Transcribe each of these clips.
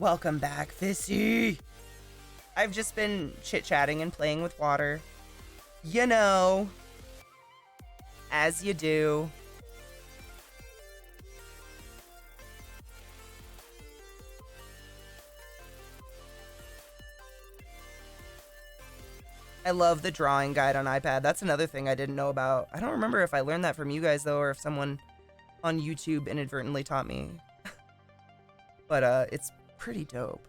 Welcome back, Fissy. I've just been chit-chatting and playing with water. You know, as you do. I love the drawing guide on iPad. That's another thing I didn't know about. I don't remember if I learned that from you guys, though, or if someone on YouTube inadvertently taught me. But it's pretty dope.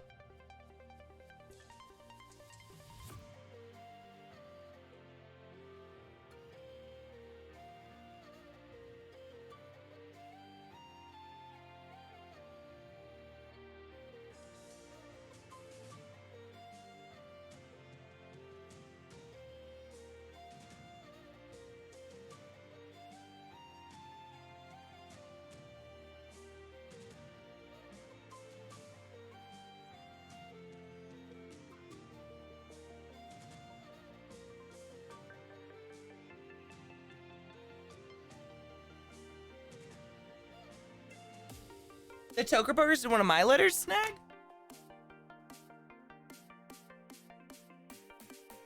The Toker Burgers is one of my letters, Snag?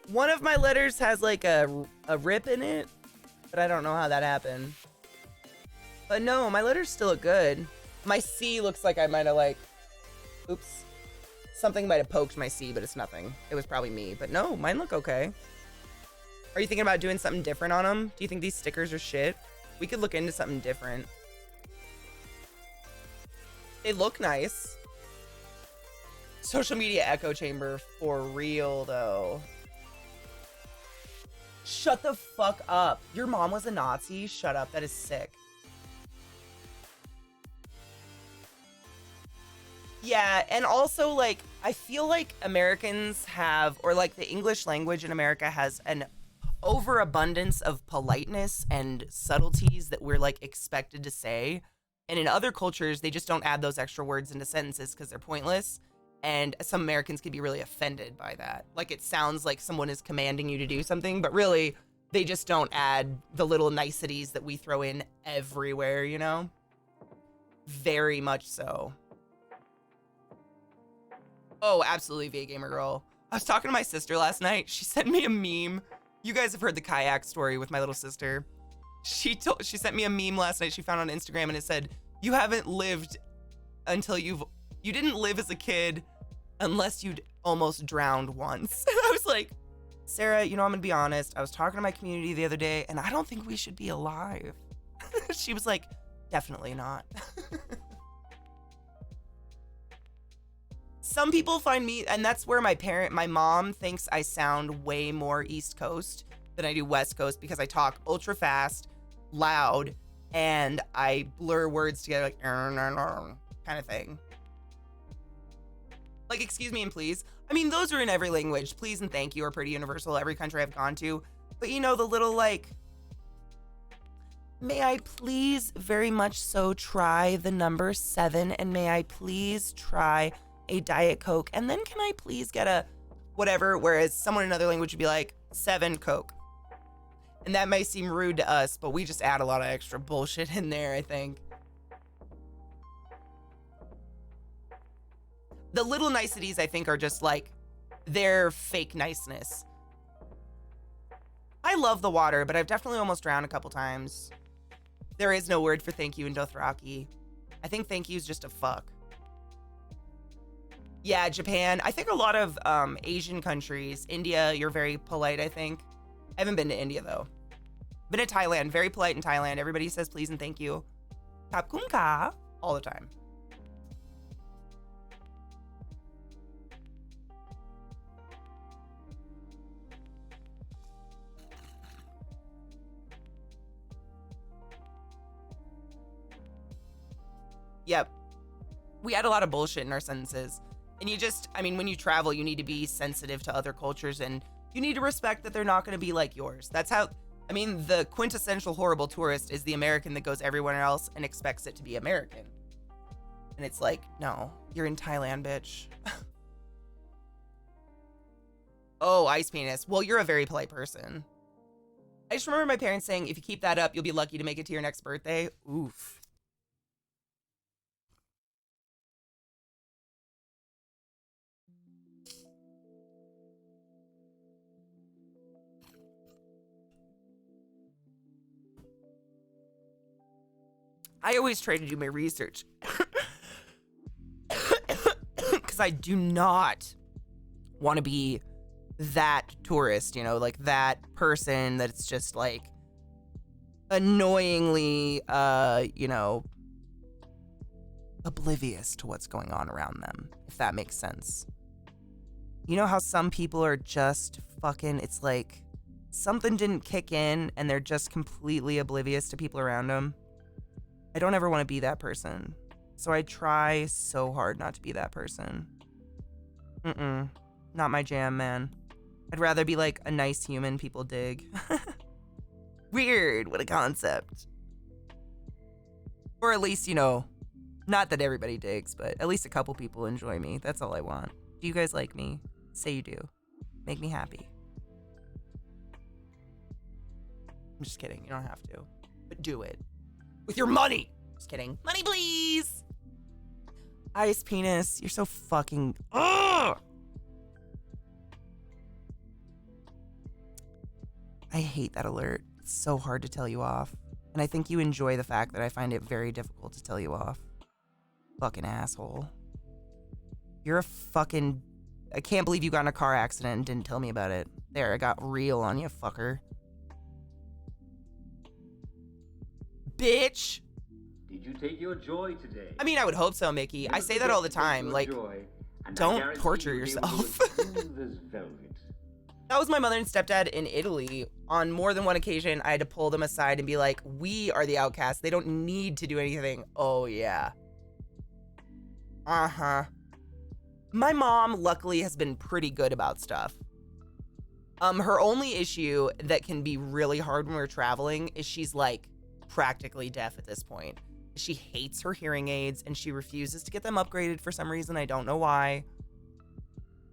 One of my letters has like a rip in it, but I don't know how that happened. But no, my letters still look good. My C looks like I might have like, oops. Something might have poked my C, but it's nothing. It was probably me, but no, mine look okay. Are you thinking about doing something different on them? Do you think these stickers are shit? We could look into something different. They look nice. Social media echo chamber for real, though. Shut the fuck up. Your mom was a Nazi? Shut up. That is sick. Yeah, and also, like, I feel like Americans have, or like the English language in America has an overabundance of politeness and subtleties that we're like expected to say. And in other cultures, they just don't add those extra words into sentences because they're pointless. And some Americans could be really offended by that. Like, it sounds like someone is commanding you to do something, but really, they just don't add the little niceties that we throw in everywhere, you know? Very much so. Oh, absolutely, VA Gamer Girl. I was talking to my sister last night. She sent me a meme. You guys have heard the kayak story with my little sister. She sent me a meme last night she found on Instagram, and it said, you haven't lived until you didn't live as a kid unless you'd almost drowned once. And I was like, Sarah, you know, I'm gonna be honest. I was talking to my community the other day, and I don't think we should be alive. She was like, definitely not. Some people find me, and that's where my mom thinks I sound way more East Coast than I do West Coast because I talk ultra fast, loud, and I blur words together like kind of thing. Like, excuse me and please. I mean, those are in every language. Please and thank you are pretty universal every country I've gone to. But you know, the little like, may I please very much so try the number 7, and may I please try a Diet Coke, and then can I please get a whatever, whereas someone in another language would be like 7 Coke. And that may seem rude to us, but we just add a lot of extra bullshit in there, I think. The little niceties, I think, are just like their fake niceness. I love the water, but I've definitely almost drowned a couple times. There is no word for thank you in Dothraki. I think thank you is just a fuck. Yeah, Japan. I think a lot of Asian countries. India, you're very polite, I think. I haven't been to India, though. Been to Thailand. Very polite in Thailand. Everybody says please and thank you. Kap kum ka. All the time. Yep. We add a lot of bullshit in our sentences. And you just, I mean, when you travel, you need to be sensitive to other cultures, and you need to respect that they're not going to be like yours. That's how, I mean, the quintessential horrible tourist is the American that goes everywhere else and expects it to be American. And it's like, no, you're in Thailand, bitch. Oh, ice penis. Well, you're a very polite person. I just remember my parents saying, if you keep that up, you'll be lucky to make it to your next birthday. Oof. I always try to do my research. Because I do not want to be that tourist, you know, like that person that's just like annoyingly, you know, oblivious to what's going on around them, if that makes sense. You know how some people are just fucking, it's like something didn't kick in and they're just completely oblivious to people around them? I don't ever want to be that person. So I try so hard not to be that person. Not my jam, man. I'd rather be like a nice human people dig. Weird, what a concept. Or at least, you know, not that everybody digs, but at least a couple people enjoy me. That's all I want. Do you guys like me? Say you do. Make me happy. I'm just kidding. You don't have to. But do it. With your money! Just kidding. Money, please! Ice penis. You're so fucking... Ugh! I hate that alert. It's so hard to tell you off. And I think you enjoy the fact that I find it very difficult to tell you off. Fucking asshole. You're a fucking... I can't believe you got in a car accident and didn't tell me about it. There, I got real on you, fucker. Bitch! Did you take your joy today? I mean, I would hope so, Mickey. I say that all the time. Like, don't torture yourself. That was my mother and stepdad in Italy. On more than one occasion, I had to pull them aside and be like, we are the outcasts. They don't need to do anything. Oh, yeah. Uh-huh. My mom, luckily, has been pretty good about stuff. Her only issue that can be really hard when we're traveling is she's, like, practically deaf at this point. She hates her hearing aids, and she refuses to get them upgraded for some reason. I don't know why.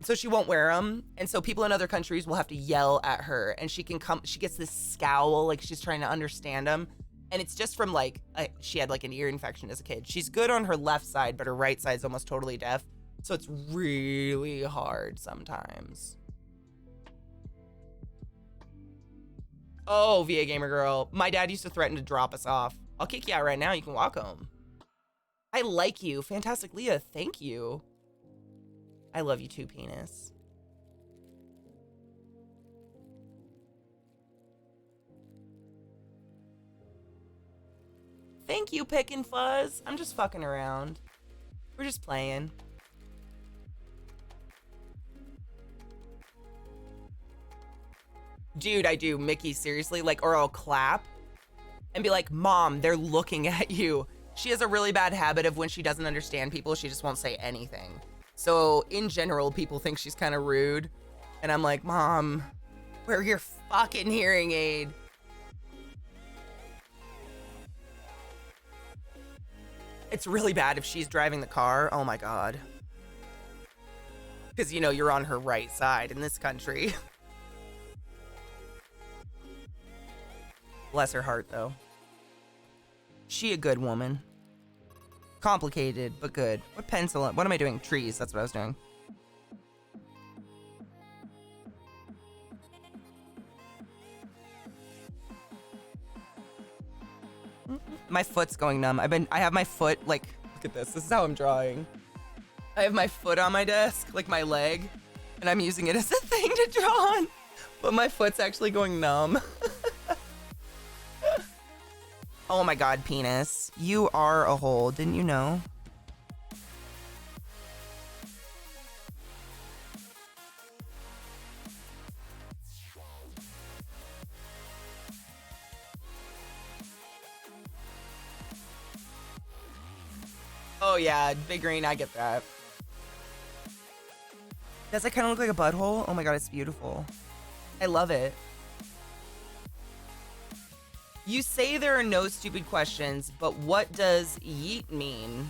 So she won't wear them, and so people in other countries will have to yell at her, and she gets this scowl like she's trying to understand them, and it's just from like she had like an ear infection as a kid. She's good on her left side, but her right side's almost totally deaf, so it's really hard sometimes. Oh, VA Gamer Girl, my dad used to threaten to drop us off. I'll kick you out right now, you can walk home. I like you, Fantastic Leah, thank you. I love you too, penis. Thank you, Pick and Fuzz. I'm just fucking around. We're just playing. Dude, I do. Mickey, seriously? Like, or I'll clap and be like, Mom, they're looking at you. She has a really bad habit of when she doesn't understand people, she just won't say anything. So, in general, people think she's kind of rude. And I'm like, Mom, wear your fucking hearing aid. It's really bad if she's driving the car. Oh my God. Because, you know, you're on her right side in this country. Bless her heart, though. She a good woman. Complicated, but good. What pencil? What am I doing? Trees. That's what I was doing. My foot's going numb. I have my foot, like, look at this. This is how I'm drawing. I have my foot on my desk, like my leg, and I'm using it as a thing to draw on. But my foot's actually going numb. Oh my God, penis. You are a hole, didn't you know? Oh yeah, big green, I get that. Does it kind of look like a butthole? Oh my God, it's beautiful. I love it. You say there are no stupid questions, but what does yeet mean?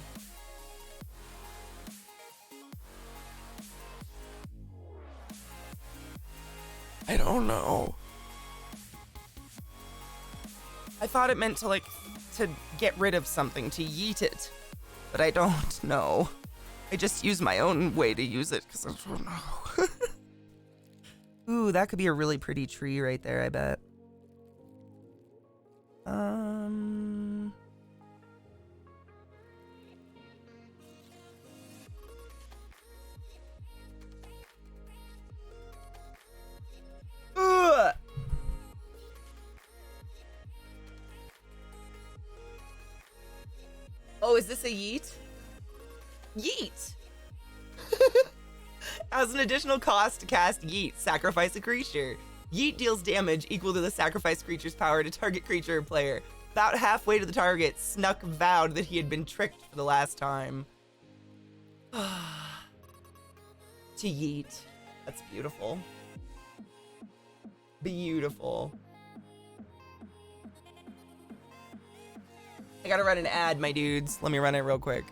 I don't know. I thought it meant to get rid of something, to yeet it. But I don't know. I just use my own way to use it because I don't know. Ooh, that could be a really pretty tree right there, I bet. Oh, is this a yeet? Yeet! As an additional cost to cast Yeet, sacrifice a creature. Yeet deals damage equal to the sacrificed creature's power to target creature or player. About halfway to the target, Snuck vowed that he had been tricked for the last time. To yeet. That's beautiful. Beautiful. I gotta run an ad, my dudes. Let me run it real quick.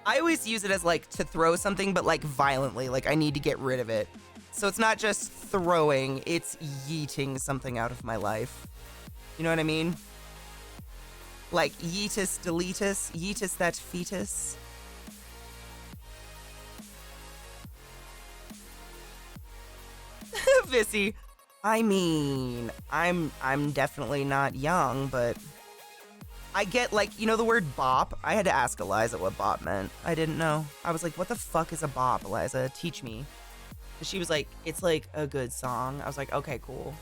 I always use it as like to throw something, but like violently, like I need to get rid of it. So it's not just throwing, it's yeeting something out of my life. You know what I mean? Like yeetus deletus, yeetus that fetus. Vissy, I mean, I'm definitely not young, but I get, like, you know the word bop? I had to ask Eliza what bop meant. I didn't know. I was like, what the fuck is a bop, Eliza? Teach me. And she was like, it's like a good song. I was like, okay, cool.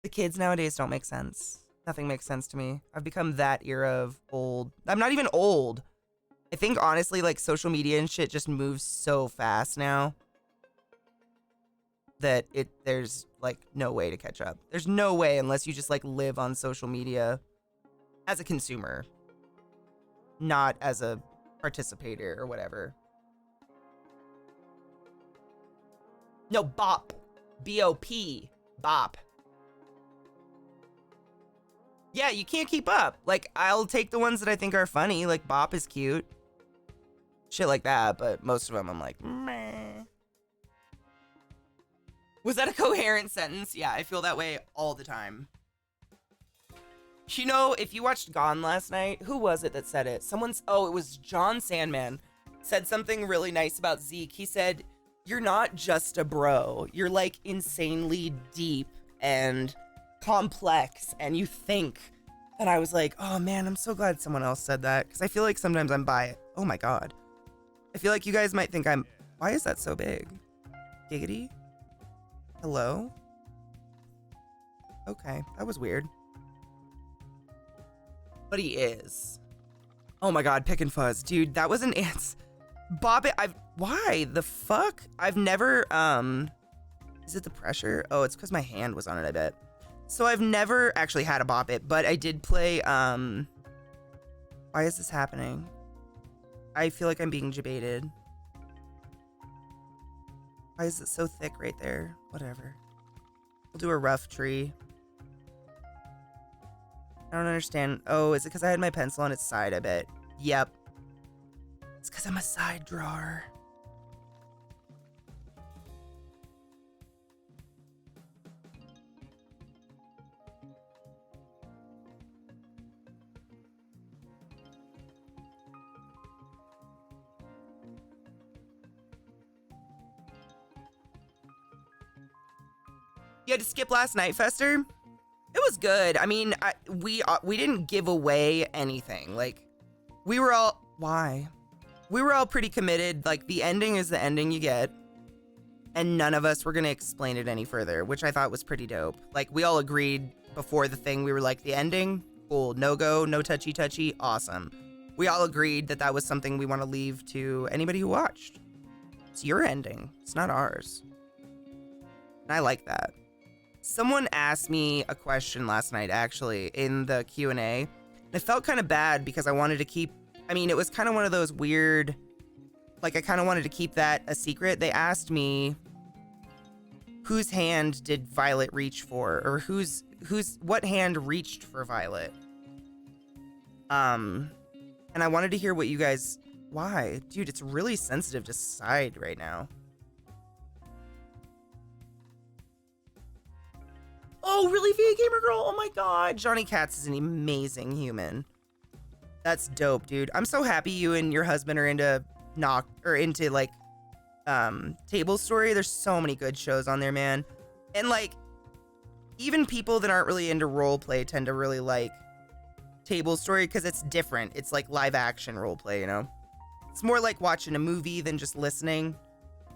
The kids nowadays don't make sense. Nothing makes sense to me. I've become that era of old. I'm not even old. I think, honestly, like, social media and shit just moves so fast now that there's, like, no way to catch up. There's no way unless you just, like, live on social media as a consumer, not as a participator or whatever. No, bop. B-O-P. Bop. Yeah, you can't keep up. Like, I'll take the ones that I think are funny. Like, bop is cute. Shit like that, but most of them I'm like, meh. Was that a coherent sentence? Yeah, I feel that way all the time. You know, if you watched Gone last night, who was it that said it? Oh, it was John Sandman said something really nice about Zeke. He said, you're not just a bro. You're like insanely deep and complex and you think. And I was like, oh man, I'm so glad someone else said that. Because I feel like sometimes I'm by, oh my God. I feel like you guys might think why is that so big? Giggity? Hello? Okay, that was weird. But he is. Oh my God, Pick and Fuzz. Dude, that was an ants. Bop it. Why the fuck? I've never, is it the pressure? Oh, it's because my hand was on it, I bet. So I've never actually had a Bop It, but I did play, why is this happening? I feel like I'm being debated. Why is it so thick right there? Whatever. We'll do a rough tree. I don't understand. Oh, is it because I had my pencil on its side, I bet? Yep. It's because I'm a side drawer. You had to skip last night, Fester? It was good. I mean, we didn't give away anything. Like, we were all... Why? We were all pretty committed. Like, the ending is the ending you get. And none of us were going to explain it any further, which I thought was pretty dope. Like, we all agreed before the thing. We were like, the ending? Cool. No go, no touchy-touchy. Awesome. We all agreed that that was something we want to leave to anybody who watched. It's your ending. It's not ours. And I like that. Someone asked me a question last night, actually, in the Q&A. And I felt kind of bad because I wanted to keep... I mean, it was kind of one of those weird... Like, I kind of wanted to keep that a secret. They asked me, whose hand did Violet reach for? Or what hand reached for Violet? And I wanted to hear what you guys... Why? Dude, it's really sensitive to side right now. Oh, really, VA Gamer Girl? Oh my God. Johnny Katz is an amazing human. That's dope, dude. I'm so happy you and your husband are into like Table Story. There's so many good shows on there, man. And like, even people that aren't really into role play tend to really like Table Story because it's different. It's like live action role play, you know? It's more like watching a movie than just listening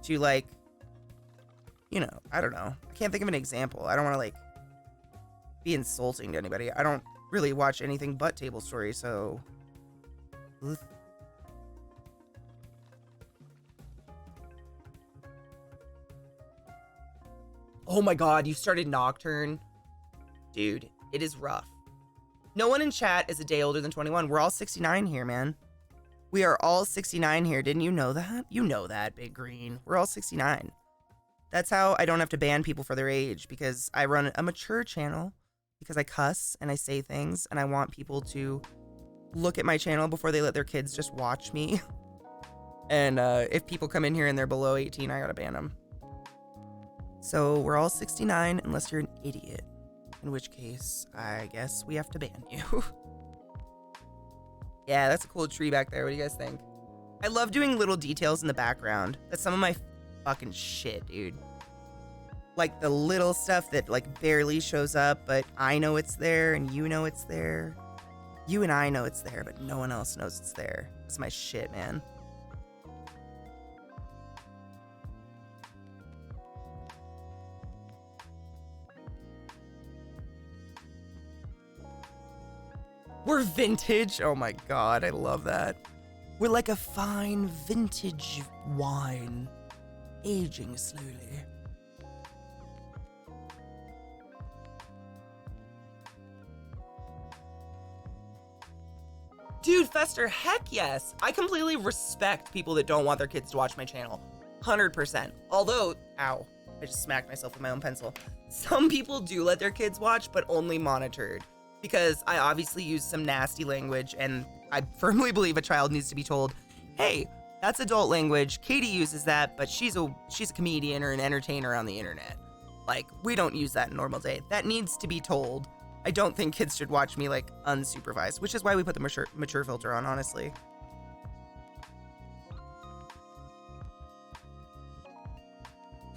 to like, you know, I don't know. I can't think of an example. I don't want to like be insulting to anybody. really watch anything but Table Story, so... Oh my god, you started Nocturne. Dude, it is rough. No one in chat is a day older than 21. We're all 69 here, man. We are all 69 here. Didn't you know that? You know that, Big Green. We're all 69. That's how I don't have to ban people for their age, because I run a mature channel, because I cuss and I say things, and I want people to look at my channel before they let their kids just watch me. And if people come in here and they're below 18, I gotta ban them. So we're all 69 unless you're an idiot, in which case I guess we have to ban you. Yeah, that's a cool tree back there. What do you guys think? I love doing little details in the background. That's some of my fucking shit, dude. Like the little stuff that like barely shows up, but I know it's there and you know it's there. You and I know it's there, but no one else knows it's there. That's my shit, man. We're vintage. Oh my god, I love that. We're like a fine vintage wine, aging slowly. Dude, Fester, heck yes. I completely respect people that don't want their kids to watch my channel. 100%. Although, ow, I just smacked myself with my own pencil. Some people do let their kids watch, but only monitored. Because I obviously use some nasty language, and I firmly believe a child needs to be told, hey, that's adult language. Katie uses that, but she's a comedian or an entertainer on the internet. Like, we don't use that in normal day. That needs to be told. I don't think kids should watch me, like, unsupervised, which is why we put the mature filter on, honestly.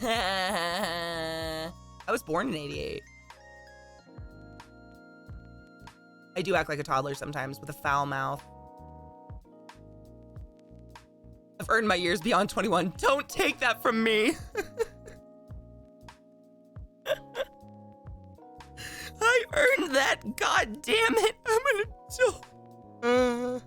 I was born in 88. I do act like a toddler sometimes with a foul mouth. I've earned my years beyond 21. Don't take that from me. I earned that. God damn it. I'm an adult.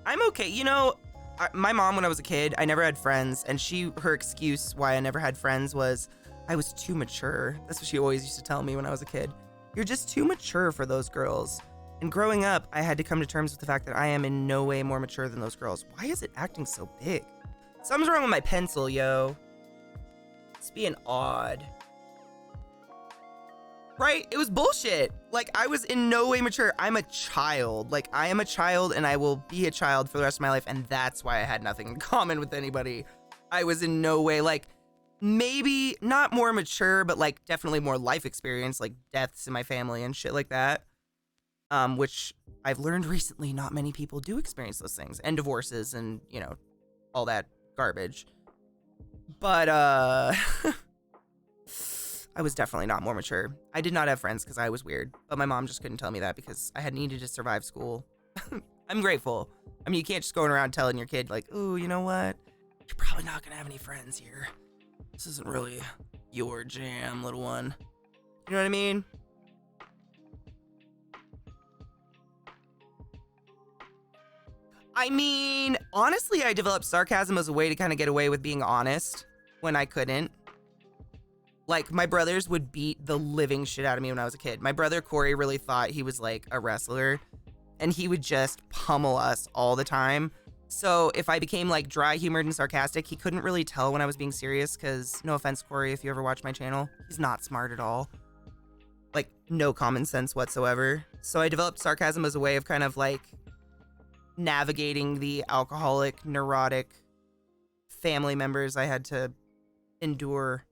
I'm okay. You know, my mom, when I was a kid, I never had friends, and her excuse why I never had friends was I was too mature. That's what she always used to tell me when I was a kid. You're just too mature for those girls. And growing up, I had to come to terms with the fact that I am in no way more mature than those girls. Why is it acting so big? Something's wrong with my pencil, yo. It's being odd. Right? It was bullshit. Like, I was in no way mature. I'm a child. Like, I am a child, and I will be a child for the rest of my life, and that's why I had nothing in common with anybody. I was in no way, like, maybe not more mature, but, like, definitely more life experience, like deaths in my family and shit like that. Which I've learned recently not many people do experience those things. And divorces and, you know, all that garbage. But, I was definitely not more mature. I did not have friends because I was weird, but my mom just couldn't tell me that because I had needed to survive school. I'm grateful. I mean, you can't just go around telling your kid, like, ooh, you know what? You're probably not gonna have any friends here. This isn't really your jam, little one. You know what I mean? I mean, honestly, I developed sarcasm as a way to kind of get away with being honest when I couldn't. Like, my brothers would beat the living shit out of me when I was a kid. My brother Corey really thought he was like a wrestler, and he would just pummel us all the time. So if I became like dry humored and sarcastic, he couldn't really tell when I was being serious because, no offense, Corey, if you ever watch my channel, he's not smart at all. Like, no common sense whatsoever. So I developed sarcasm as a way of kind of like navigating the alcoholic, neurotic family members I had to endure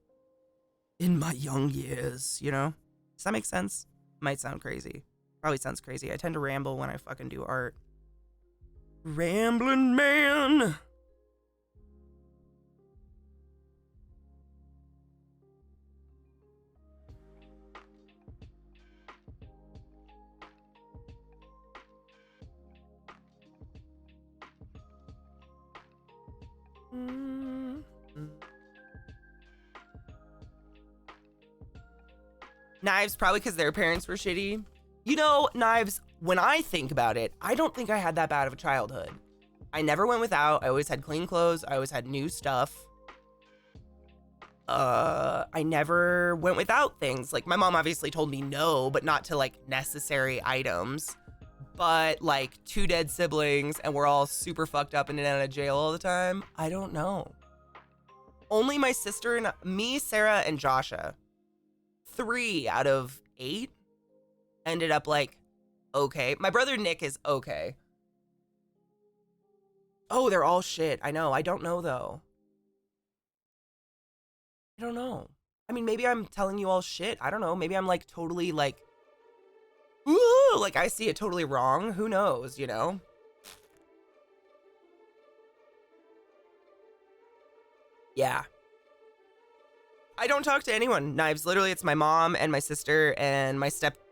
in my young years, you know? Does that make sense? Might sound crazy. Probably sounds crazy. I tend to ramble when I fucking do art. Rambling man. Knives, probably because their parents were shitty. You know, Knives, when I think about it, I don't think I had that bad of a childhood. I never went without. I always had clean clothes. I always had new stuff. I never went without things. Like, my mom obviously told me no, but not to, like, necessary items. But, like, 2 dead siblings, and we're all super fucked up and in and out of jail all the time. I don't know. Only my sister and me, Sarah, and Joshua, 3 out of 8 ended up, like, okay. My brother Nick is okay. Oh, they're all shit. I know. I don't know, though. I don't know. I mean, maybe I'm telling you all shit. I don't know. Maybe I'm, like, totally, like, ooh, like, I see it totally wrong. Who knows, you know? Yeah. I don't talk to anyone, Knives. Literally, it's my mom and my sister and my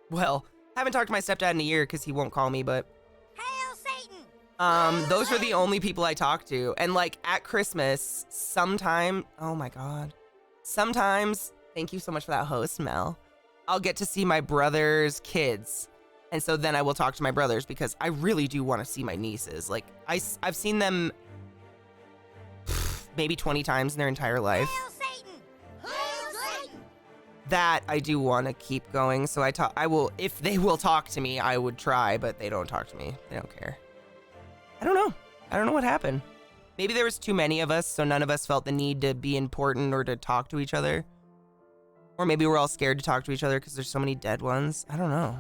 well, haven't talked to my stepdad in a year because he won't call me, but Hail Satan! those are the only people I talk to. And like at Christmas, oh my God. Sometimes, thank you so much for that host, Mel. I'll get to see my brother's kids. And so then I will talk to my brothers because I really do want to see my nieces. Like I've seen them maybe 20 times in their entire life. Hail Satan! Hail Satan! That I do want to keep going. So I will, if they will talk to me, I would try, but they don't talk to me. They don't care. I don't know. I don't know what happened. Maybe there was too many of us, so none of us felt the need to be important or to talk to each other. Or maybe we're all scared to talk to each other because there's so many dead ones. I don't know.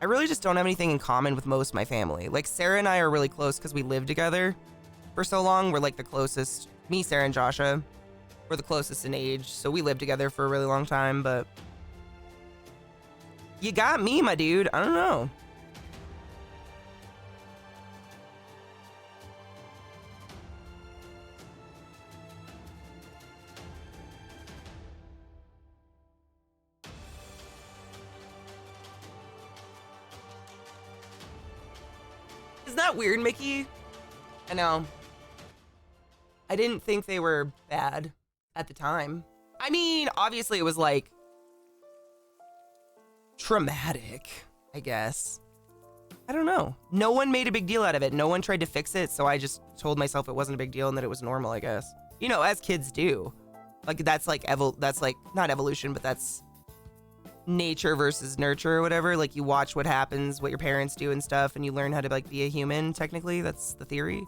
I really just don't have anything in common with most of my family. Like Sarah and I are really close because we lived together for so long. We're like the closest. Me, Sarah, and Joshua. We're the closest in age, so we lived together for a really long time, but you got me, my dude. I don't know. Isn't that weird, Mickey? I know. I didn't think they were bad at the time. I mean, obviously it was like traumatic, I guess. I don't know. No one made a big deal out of it. No one tried to fix it, so I just told myself it wasn't a big deal and that it was normal, I guess. You know, as kids do. Like that's like that's like not evolution, but that's nature versus nurture or whatever. Like you watch what happens, what your parents do and stuff, and you learn how to like be a human, technically. That's the theory.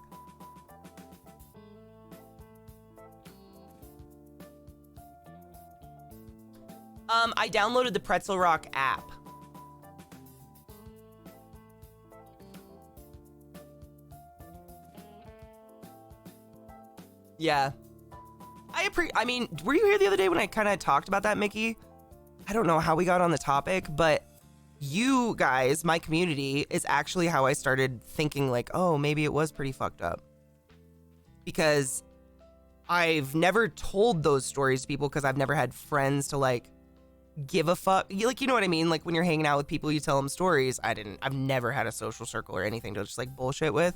I downloaded the Pretzel Rock app. Yeah. I mean, were you here the other day when I kind of talked about that, Mickey? I don't know how we got on the topic, but you guys, my community, is actually how I started thinking like, oh, maybe it was pretty fucked up. Because I've never told those stories to people because I've never had friends to like give a fuck. Like, you know what I mean? Like when you're hanging out with people, you tell them stories. I've never had a social circle or anything to just like bullshit with.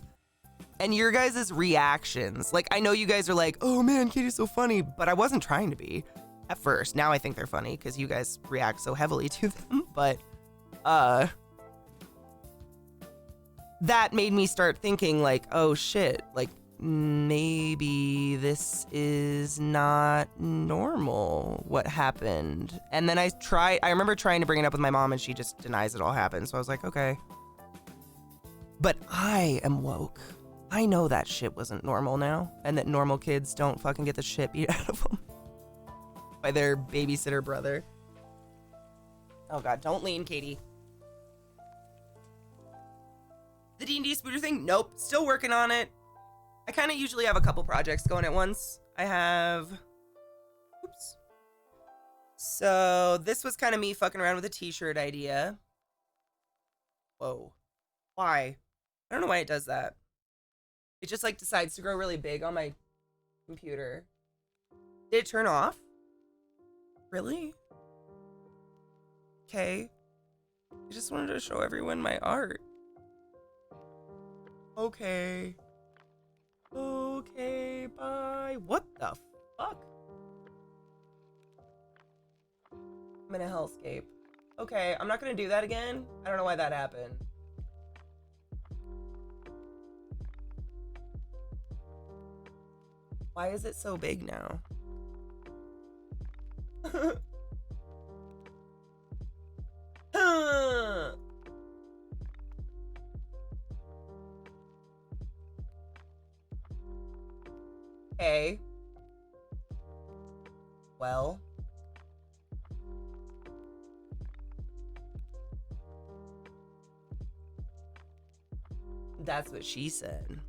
And your guys' reactions, like I know you guys are like, oh man, Katie's so funny, but I wasn't trying to be at first. Now I think they're funny because you guys react so heavily to them. But that made me start thinking like, oh shit, like maybe this is not normal what happened. And then I remember trying to bring it up with my mom and she just denies it all happened. So I was like, okay. But I am woke. I know that shit wasn't normal now, and that normal kids don't fucking get the shit beat out of them by their babysitter brother. Oh god, don't lean, Katie. The D&D spooter thing? Nope, still working on it. I kind of usually have a couple projects going at once. I have... Oops. So, this was kind of me fucking around with a t-shirt idea. Whoa. Why? I don't know why it does that. It just like decides to grow really big on my computer. Did it turn off? Really? Okay. I just wanted to show everyone my art. Okay. Okay, bye. What the fuck? I'm in a hellscape. Okay, I'm not gonna do that again. I don't know why that happened. Why is it so big now? Okay. Well. That's what she said.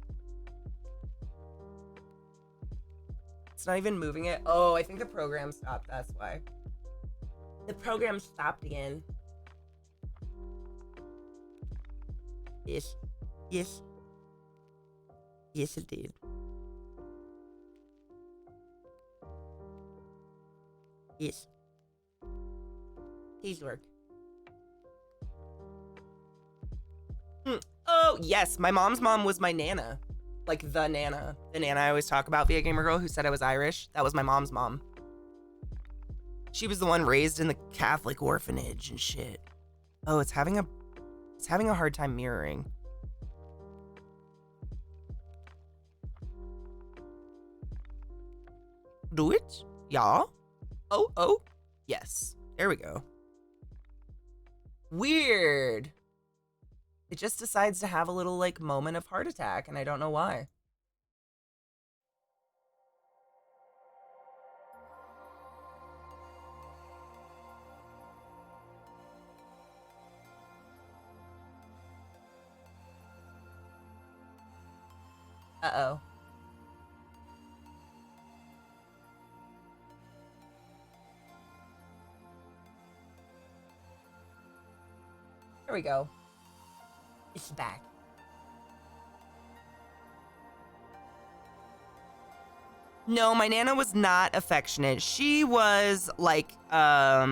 It's not even moving it. Oh, I think the program stopped. That's why. The program stopped again. Yes. Yes. Yes, it did. Yes. Please work. Oh, yes. My mom's mom was my Nana. Like the Nana. The Nana I always talk about via Gamer Girl who said I was Irish. That was my mom's mom. She was the one raised in the Catholic orphanage and shit. Oh, it's having a hard time mirroring. Do it? Yeah. Oh. Yes. There we go. Weird. It just decides to have a little like moment of heart attack and I don't know why. Uh-oh. There we go. It's back. No, my Nana was not affectionate. She was like, how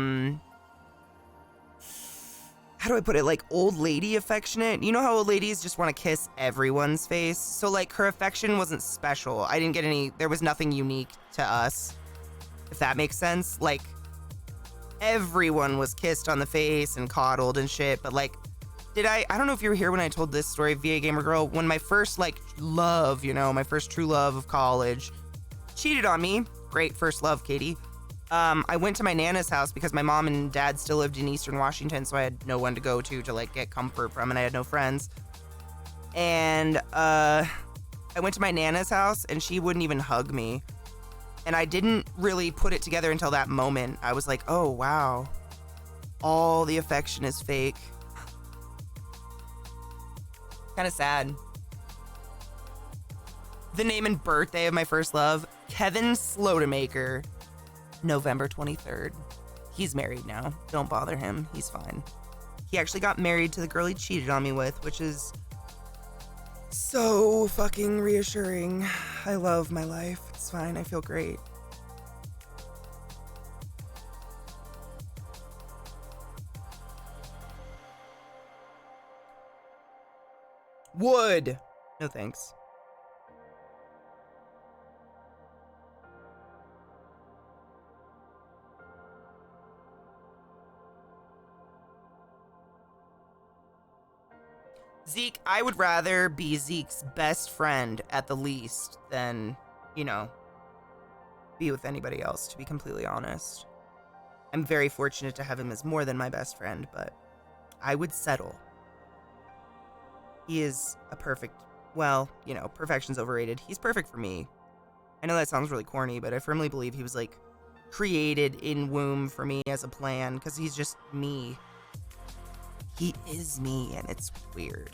do I put it? Like old lady affectionate. You know how old ladies just want to kiss everyone's face? So like her affection wasn't special. I didn't get there was nothing unique to us, if that makes sense. Like everyone was kissed on the face and coddled and shit, but like, I don't know if you were here when I told this story via Gamer Girl, when my first like love, my first true love of college cheated on me. Great first love, Katie. I went to my Nana's house because my mom and dad still lived in Eastern Washington, so I had no one to go to like get comfort from, and I had no friends. And I went to my Nana's house and she wouldn't even hug me. And I didn't really put it together until that moment. I was like, oh wow, all the affection is fake. Kind of sad. The name and birthday of my first love, Kevin Slotemaker, November 23rd. He's married now. Don't bother him. He's fine. He actually got married to the girl he cheated on me with, which is so fucking reassuring. I love my life. It's fine. I feel great. Wood. No thanks. Zeke, I would rather be Zeke's best friend at the least than, be with anybody else, to be completely honest. I'm very fortunate to have him as more than my best friend, but I would settle. He is a perfect, perfection's overrated. He's perfect for me. I know that sounds really corny, but I firmly believe he was like created in womb for me as a plan because he's just me. He is me, and it's weird.